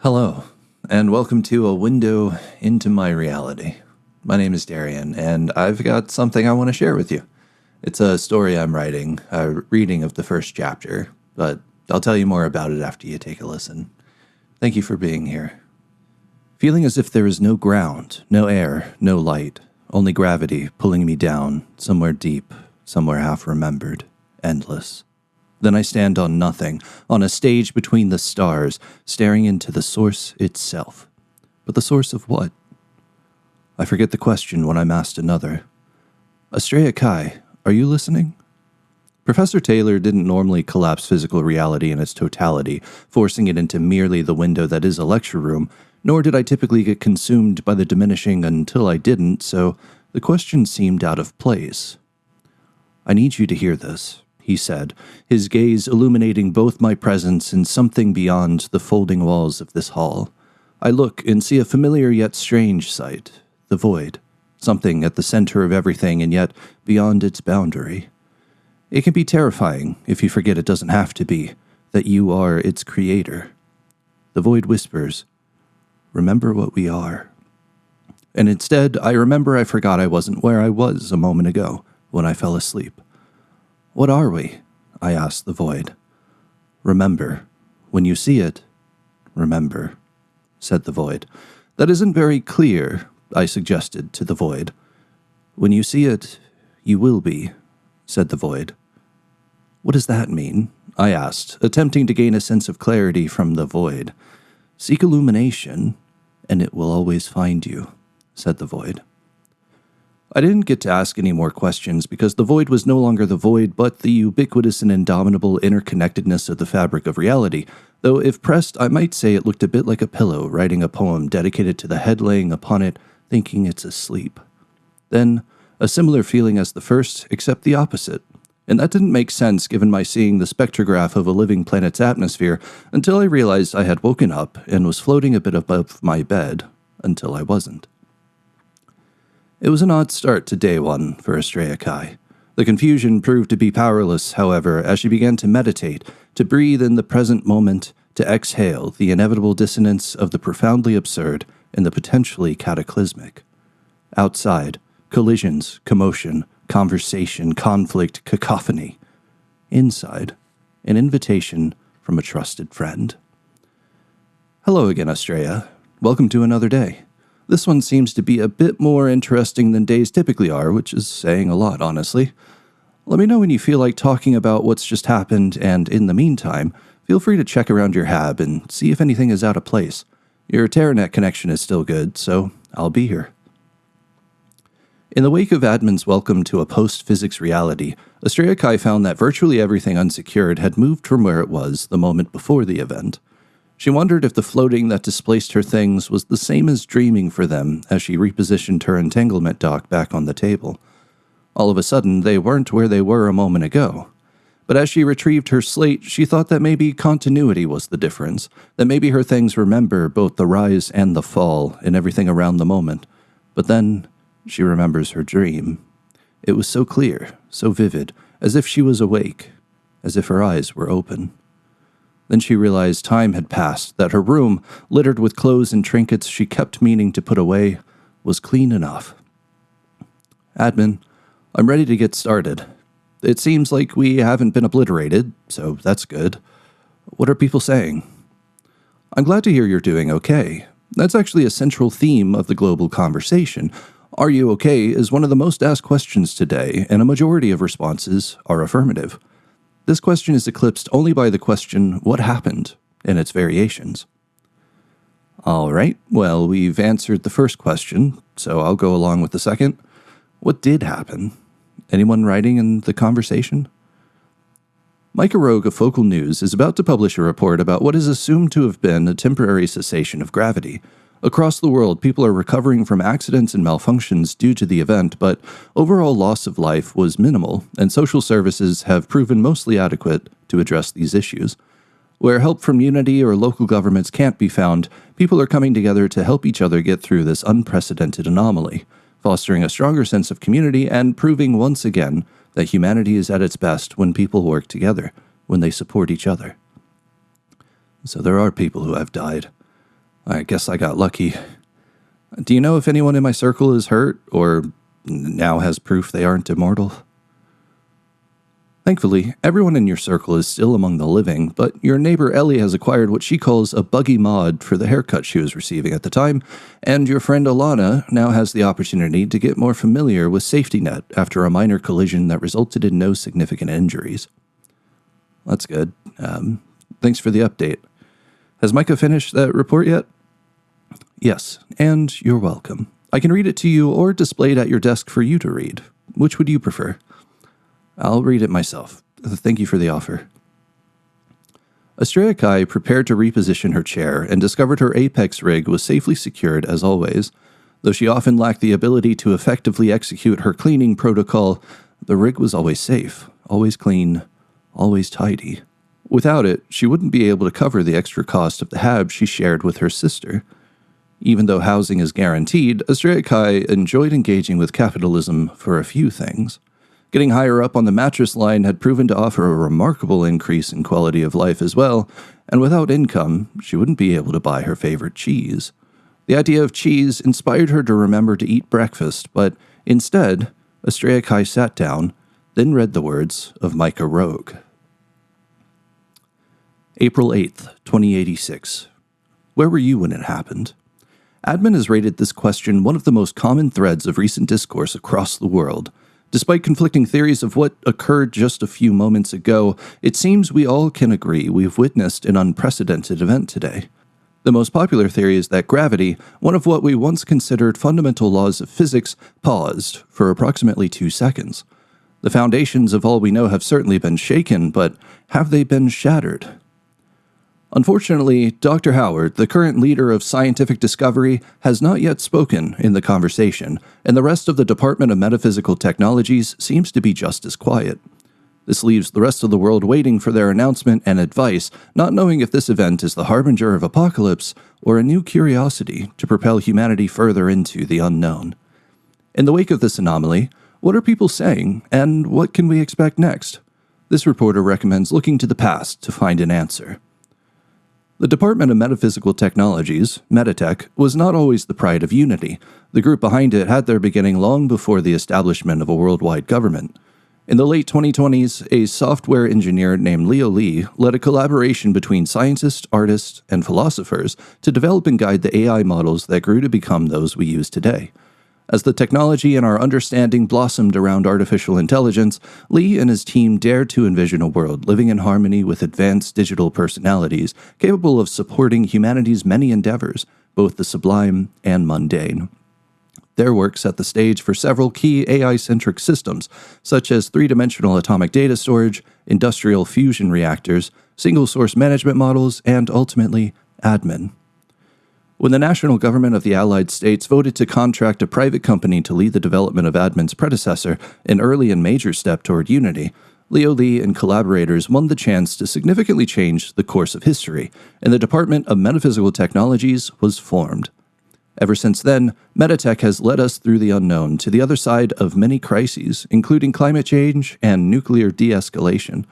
Hello, and welcome to A Window into My Reality. My name is Darian, and I've got something I want to share with you. It's a story I'm writing, a reading of the first chapter, but I'll tell you more about it after you take a listen. Thank you for being here. Feeling as if there is no ground, no air, no light, only gravity pulling me down, somewhere deep, somewhere half-remembered, endless. Then I stand on nothing, on a stage between the stars, staring into the source itself. But the source of what? I forget the question when I'm asked another. Astrea Kai, are you listening? Professor Taylor didn't normally collapse physical reality in its totality, forcing it into merely the window that is a lecture room, nor did I typically get consumed by the diminishing until I didn't, so the question seemed out of place. I need you to hear this, he said, his gaze illuminating both my presence and something beyond the folding walls of this hall. I look and see a familiar yet strange sight, the void, something at the center of everything and yet beyond its boundary. It can be terrifying if you forget it doesn't have to be, that you are its creator. The void whispers, remember what we are. And instead, I remember I forgot I wasn't where I was a moment ago when I fell asleep. What are we? I asked the void. Remember. When you see it, remember, said the void. That isn't very clear, I suggested to the void. When you see it, you will be, said the void. What does that mean? I asked, attempting to gain a sense of clarity from the void. Seek illumination, and it will always find you, said the void. I didn't get to ask any more questions because the void was no longer the void, but the ubiquitous and indomitable interconnectedness of the fabric of reality, though if pressed, I might say it looked a bit like a pillow writing a poem dedicated to the head laying upon it, thinking it's asleep. Then, a similar feeling as the first, except the opposite. And that didn't make sense given my seeing the spectrograph of a living planet's atmosphere until I realized I had woken up and was floating a bit above my bed, until I wasn't. It was an odd start to day one for Astrea Kai. The confusion proved to be powerless, however, as she began to meditate, to breathe in the present moment, to exhale the inevitable dissonance of the profoundly absurd and the potentially cataclysmic. Outside, collisions, commotion, conversation, conflict, cacophony. Inside, an invitation from a trusted friend. Hello again, Astrea. Welcome to another day. This one seems to be a bit more interesting than days typically are, which is saying a lot, honestly. Let me know when you feel like talking about what's just happened, and in the meantime, feel free to check around your hab and see if anything is out of place. Your Terranet connection is still good, so I'll be here. In the wake of Admin's welcome to a post-physics reality, Astrea Kai found that virtually everything unsecured had moved from where it was the moment before the event. She wondered if the floating that displaced her things was the same as dreaming for them as she repositioned her entanglement dock back on the table. All of a sudden, they weren't where they were a moment ago. But as she retrieved her slate, she thought that maybe continuity was the difference, that maybe her things remember both the rise and the fall and everything around the moment. But then, she remembers her dream. It was so clear, so vivid, as if she was awake, as if her eyes were open. Then she realized time had passed, that her room, littered with clothes and trinkets she kept meaning to put away, was clean enough. Admin, I'm ready to get started. It seems like we haven't been obliterated, so that's good. What are people saying? I'm glad to hear you're doing okay. That's actually a central theme of the global conversation. Are you okay is one of the most asked questions today, and a majority of responses are affirmative. This question is eclipsed only by the question, what happened, and its variations. All right, well, we've answered the first question, so I'll go along with the second. What did happen? Anyone writing in the conversation? Micah Rogue of Focal News is about to publish a report about what is assumed to have been a temporary cessation of gravity. Across the world, people are recovering from accidents and malfunctions due to the event, but overall loss of life was minimal, and social services have proven mostly adequate to address these issues. Where help from Unity or local governments can't be found, people are coming together to help each other get through this unprecedented anomaly, fostering a stronger sense of community and proving once again that humanity is at its best when people work together, when they support each other. So there are people who have died. I guess I got lucky. Do you know if anyone in my circle is hurt, or now has proof they aren't immortal? Thankfully, everyone in your circle is still among the living, but your neighbor Ellie has acquired what she calls a buggy mod for the haircut she was receiving at the time, and your friend Alana now has the opportunity to get more familiar with Safety Net after a minor collision that resulted in no significant injuries. That's good. Thanks for the update. Has Micah finished that report yet? Yes, and you're welcome. I can read it to you or display it at your desk for you to read. Which would you prefer? I'll read it myself. Thank you for the offer. Estrella Kai prepared to reposition her chair and discovered her Apex rig was safely secured as always. Though she often lacked the ability to effectively execute her cleaning protocol, the rig was always safe, always clean, always tidy. Without it, she wouldn't be able to cover the extra cost of the hab she shared with her sister. Even though housing is guaranteed, Estrella Kai enjoyed engaging with capitalism for a few things. Getting higher up on the mattress line had proven to offer a remarkable increase in quality of life as well, and without income, she wouldn't be able to buy her favorite cheese. The idea of cheese inspired her to remember to eat breakfast, but instead, Estrella Kai sat down, then read the words of Micah Rogue. April 8th, 2086. Where were you when it happened? Admin has rated this question one of the most common threads of recent discourse across the world. Despite conflicting theories of what occurred just a few moments ago, it seems we all can agree we've witnessed an unprecedented event today. The most popular theory is that gravity, one of what we once considered fundamental laws of physics, paused for approximately 2 seconds. The foundations of all we know have certainly been shaken, but have they been shattered? Unfortunately, Dr. Howard, the current leader of scientific discovery, has not yet spoken in the conversation, and the rest of the Department of Metaphysical Technologies seems to be just as quiet. This leaves the rest of the world waiting for their announcement and advice, not knowing if this event is the harbinger of apocalypse or a new curiosity to propel humanity further into the unknown. In the wake of this anomaly, what are people saying, and what can we expect next? This reporter recommends looking to the past to find an answer. The Department of Metaphysical Technologies, Metatech, was not always the pride of unity. The group behind it had their beginning long before the establishment of a worldwide government. In the late 2020s, a software engineer named Leo Lee led a collaboration between scientists, artists, and philosophers to develop and guide the AI models that grew to become those we use today. As the technology and our understanding blossomed around artificial intelligence, Lee and his team dared to envision a world living in harmony with advanced digital personalities, capable of supporting humanity's many endeavors, both the sublime and mundane. Their work set the stage for several key AI-centric systems, such as three-dimensional atomic data storage, industrial fusion reactors, single-source management models, and ultimately, admin. When the national government of the Allied States voted to contract a private company to lead the development of admin's predecessor, an early and major step toward unity, Leo Lee and collaborators won the chance to significantly change the course of history, and the Department of Metaphysical Technologies was formed. Ever since then, Metatech has led us through the unknown to the other side of many crises, including climate change and nuclear de-escalation.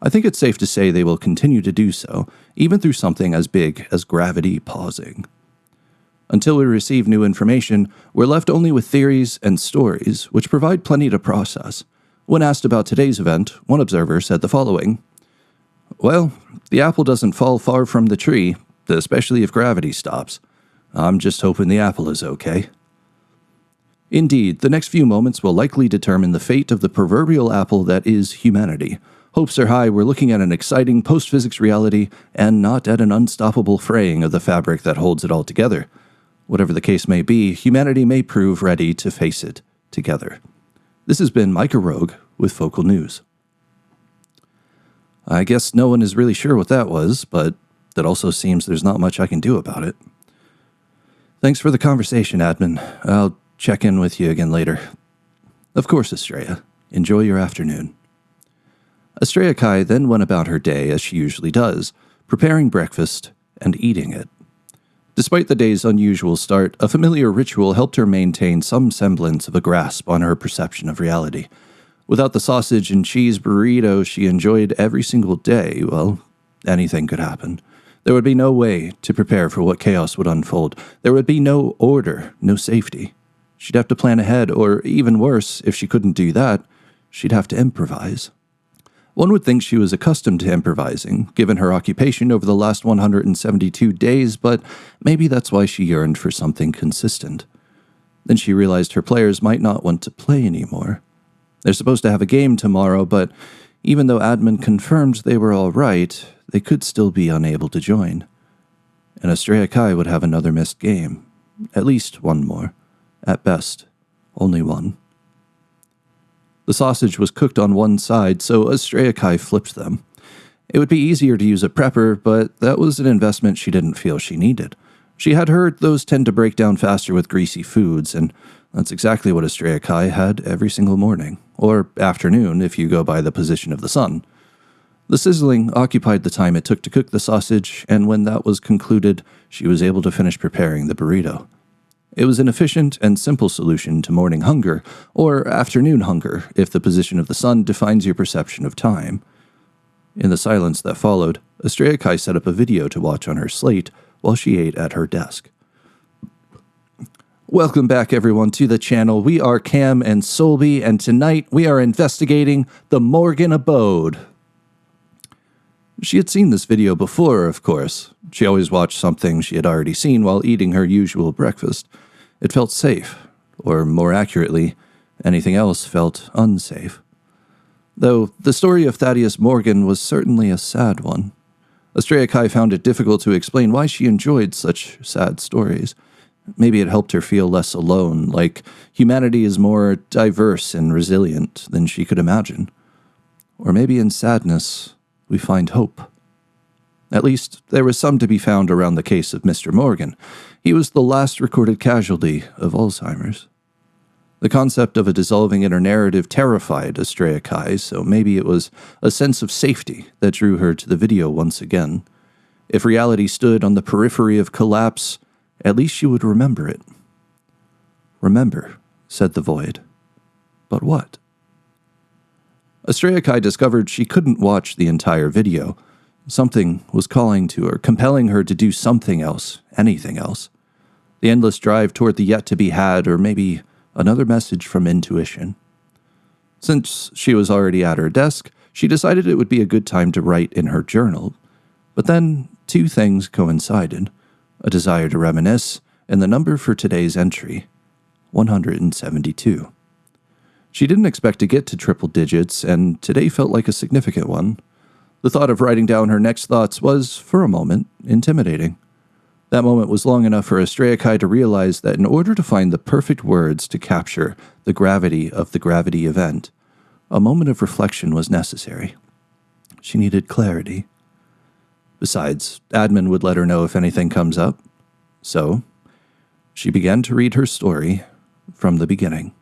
I think it's safe to say they will continue to do so, even through something as big as gravity pausing. Until we receive new information, we're left only with theories and stories, which provide plenty to process. When asked about today's event, one observer said the following: "Well, the apple doesn't fall far from the tree, especially if gravity stops. I'm just hoping the apple is okay." Indeed, the next few moments will likely determine the fate of the proverbial apple that is humanity. Hopes are high we're looking at an exciting post-physics reality and not at an unstoppable fraying of the fabric that holds it all together. Whatever the case may be, humanity may prove ready to face it together. This has been Micah Rogue with Focal News. I guess no one is really sure what that was, but that also seems there's not much I can do about it. Thanks for the conversation, admin. I'll check in with you again later. Of course, Estrella. Enjoy your afternoon. Estrella Kai then went about her day as she usually does, preparing breakfast and eating it. Despite the day's unusual start, a familiar ritual helped her maintain some semblance of a grasp on her perception of reality. Without the sausage and cheese burrito she enjoyed every single day, well, anything could happen. There would be no way to prepare for what chaos would unfold. There would be no order, no safety. She'd have to plan ahead, or even worse, if she couldn't do that, she'd have to improvise. One would think she was accustomed to improvising, given her occupation over the last 172 days, but maybe that's why she yearned for something consistent. Then she realized her players might not want to play anymore. They're supposed to have a game tomorrow, but even though admin confirmed they were all right, they could still be unable to join. And Estrella Kai would have another missed game. At least one more. At best, only one. The sausage was cooked on one side, so Estrella Kai flipped them. It would be easier to use a prepper, but that was an investment she didn't feel she needed. She had heard those tend to break down faster with greasy foods, and that's exactly what Estrella Kai had every single morning, or afternoon if you go by the position of the sun. The sizzling occupied the time it took to cook the sausage, and when that was concluded, she was able to finish preparing the burrito. It was an efficient and simple solution to morning hunger, or afternoon hunger, if the position of the sun defines your perception of time. In the silence that followed, Estrella Kai set up a video to watch on her slate while she ate at her desk. Welcome back, everyone, to the channel. We are Cam and Solby, and tonight we are investigating the Morgan abode. She had seen this video before, of course. She always watched something she had already seen while eating her usual breakfast. It felt safe, or more accurately, anything else felt unsafe. Though the story of Thaddeus Morgan was certainly a sad one. Estrella Kai found it difficult to explain why she enjoyed such sad stories. Maybe it helped her feel less alone, like humanity is more diverse and resilient than she could imagine. Or maybe in sadness, we find hope. At least, there was some to be found around the case of Mr. Morgan. He was the last recorded casualty of Alzheimer's. The concept of a dissolving inner narrative terrified Estrella Kai, so maybe it was a sense of safety that drew her to the video once again. If reality stood on the periphery of collapse, at least she would remember it. Remember, said the void. But what? Estrella Kai discovered she couldn't watch the entire video. Something was calling to her, compelling her to do something else, anything else. The endless drive toward the yet-to-be-had, or maybe another message from intuition. Since she was already at her desk, she decided it would be a good time to write in her journal. But then, two things coincided. A desire to reminisce, and the number for today's entry, 172. She didn't expect to get to triple digits, and today felt like a significant one. The thought of writing down her next thoughts was, for a moment, intimidating. That moment was long enough for Estrella Kai to realize that in order to find the perfect words to capture the gravity of the gravity event, a moment of reflection was necessary. She needed clarity. Besides, admin would let her know if anything comes up. So, she began to read her story from the beginning.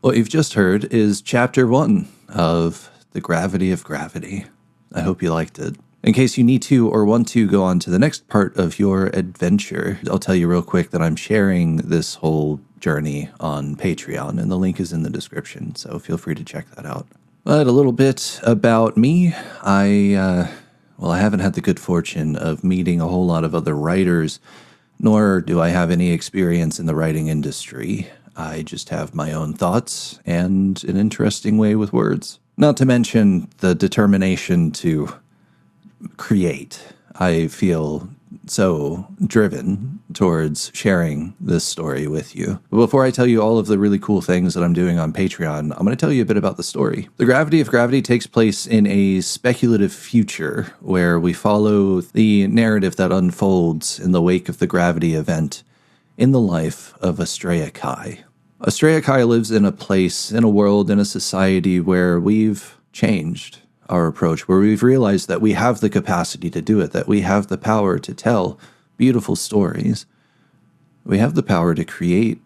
What you've just heard is Chapter 1 of The Gravity of Gravity. I hope you liked it. In case you need to or want to go on to the next part of your adventure, I'll tell you real quick that I'm sharing this whole journey on Patreon, and the link is in the description, so feel free to check that out. But a little bit about me. I haven't had the good fortune of meeting a whole lot of other writers, nor do I have any experience in the writing industry. I just have my own thoughts and an interesting way with words. Not to mention the determination to create. I feel so driven towards sharing this story with you. But before I tell you all of the really cool things that I'm doing on Patreon, I'm going to tell you a bit about the story. The Gravity of Gravity takes place in a speculative future where we follow the narrative that unfolds in the wake of the gravity event in the life of Estrella Kai. Estrella Kai lives in a place, in a world, in a society where we've changed our approach, where we've realized that we have the capacity to do it, that we have the power to tell beautiful stories. We have the power to create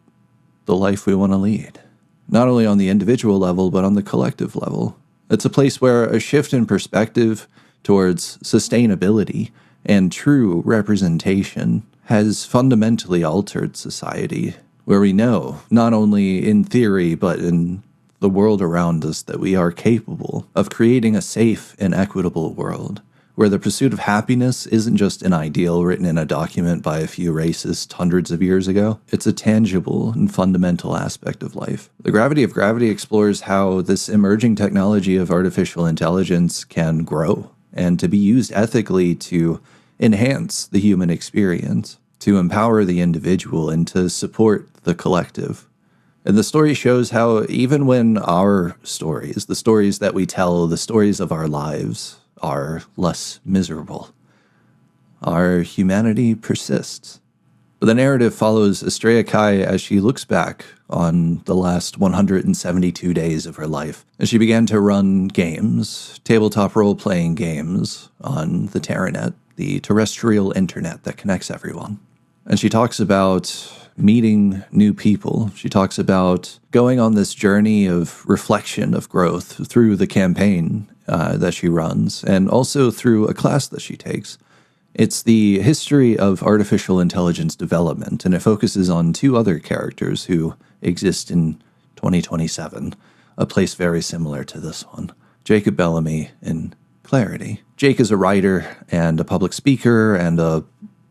the life we want to lead, not only on the individual level, but on the collective level. It's a place where a shift in perspective towards sustainability and true representation has fundamentally altered society, where we know, not only in theory, but in the world around us, that we are capable of creating a safe and equitable world where the pursuit of happiness isn't just an ideal written in a document by a few racists hundreds of years ago. It's a tangible and fundamental aspect of life. The Gravity of Gravity explores how this emerging technology of artificial intelligence can grow and to be used ethically to enhance the human experience, to empower the individual, and to support the collective. And the story shows how even when our stories, the stories that we tell, the stories of our lives, are less miserable, our humanity persists. The narrative follows Estrella Kai as she looks back on the last 172 days of her life, as she began to run games, tabletop role-playing games, on the Terranet, the terrestrial internet that connects everyone. And she talks about meeting new people. She talks about going on this journey of reflection, of growth through the campaign that she runs, and also through a class that she takes. It's the history of artificial intelligence development, and it focuses on two other characters who exist in 2027, a place very similar to this one, Jacob Bellamy and Clarity. Jake is a writer and a public speaker and a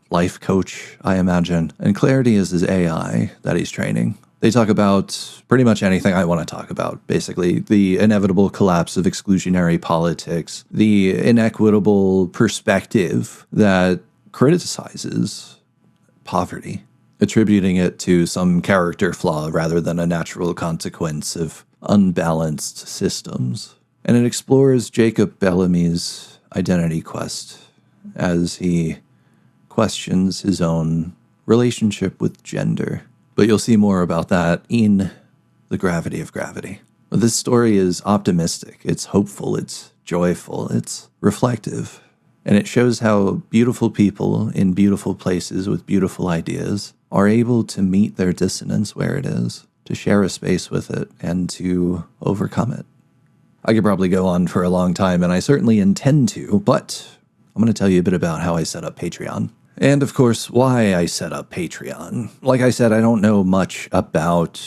life coach, I imagine, and Clarity is his AI that he's training. They talk about pretty much anything I want to talk about, basically. The inevitable collapse of exclusionary politics, the inequitable perspective that criticizes poverty, attributing it to some character flaw rather than a natural consequence of unbalanced systems. And it explores Jacob Bellamy's identity quest as he questions his own relationship with gender. But you'll see more about that in The Gravity of Gravity. This story is optimistic, it's hopeful, it's joyful, it's reflective, and it shows how beautiful people in beautiful places with beautiful ideas are able to meet their dissonance where it is, to share a space with it, and to overcome it. I could probably go on for a long time, and I certainly intend to, but I'm going to tell you a bit about how I set up Patreon. And, of course, why I set up Patreon. Like I said, I don't know much about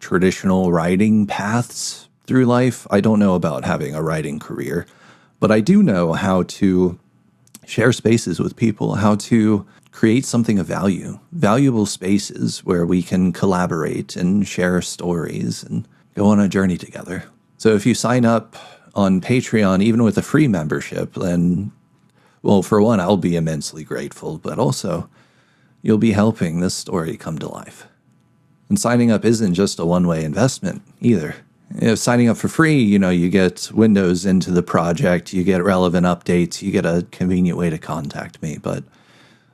traditional writing paths through life. I don't know about having a writing career. But I do know how to share spaces with people, how to create something of value, valuable spaces where we can collaborate and share stories and go on a journey together. So if you sign up on Patreon, even with a free membership, then, well, for one, I'll be immensely grateful, but also you'll be helping this story come to life. And signing up isn't just a one-way investment either. Signing up for free, you get windows into the project, you get relevant updates, you get a convenient way to contact me. But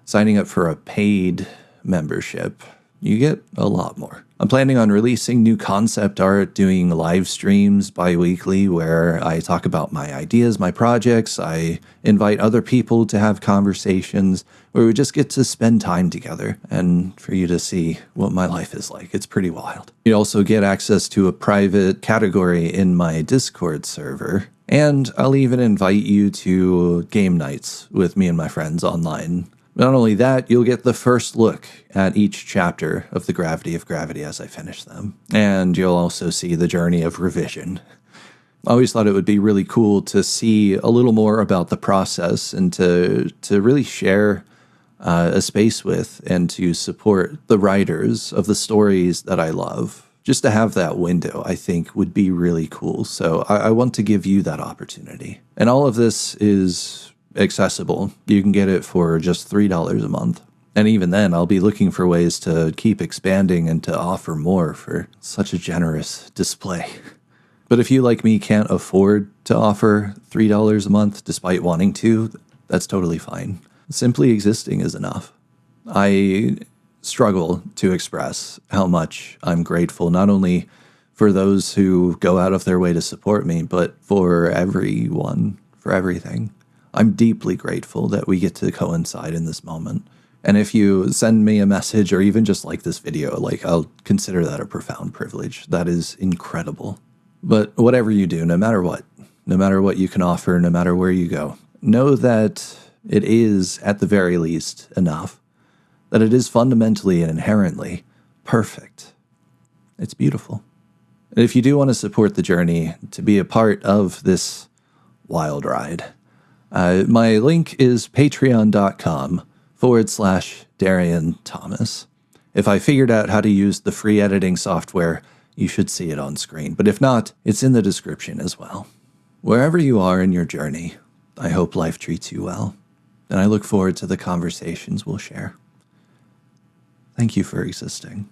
signing up for a paid membership, you get a lot more. I'm planning on releasing new concept art, doing live streams bi-weekly where I talk about my ideas, my projects. I invite other people to have conversations where we just get to spend time together and for you to see what my life is like. It's pretty wild. You also get access to a private category in my Discord server, and I'll even invite you to game nights with me and my friends online. Not only that, you'll get the first look at each chapter of The Gravity of Gravity as I finish them. And you'll also see the journey of revision. I always thought it would be really cool to see a little more about the process and to really share a space with and to support the writers of the stories that I love. Just to have that window, I think, would be really cool. So I want to give you that opportunity. And all of this is accessible. You can get it for just $3 a month. And even then, I'll be looking for ways to keep expanding and to offer more for such a generous display. But if you, like me, can't afford to offer $3 a month despite wanting to, that's totally fine. Simply existing is enough. I struggle to express how much I'm grateful, not only for those who go out of their way to support me, but for everyone, for everything. I'm deeply grateful that we get to coincide in this moment. And if you send me a message or even just like this video, I'll consider that a profound privilege. That is incredible. But whatever you do, no matter what you can offer, no matter where you go, know that it is, at the very least, enough. That it is fundamentally and inherently perfect. It's beautiful. And if you do want to support the journey, to be a part of this wild ride, my link is patreon.com/Darian Thomas. If I figured out how to use the free editing software, you should see it on screen. But if not, it's in the description as well. Wherever you are in your journey, I hope life treats you well, and I look forward to the conversations we'll share. Thank you for existing.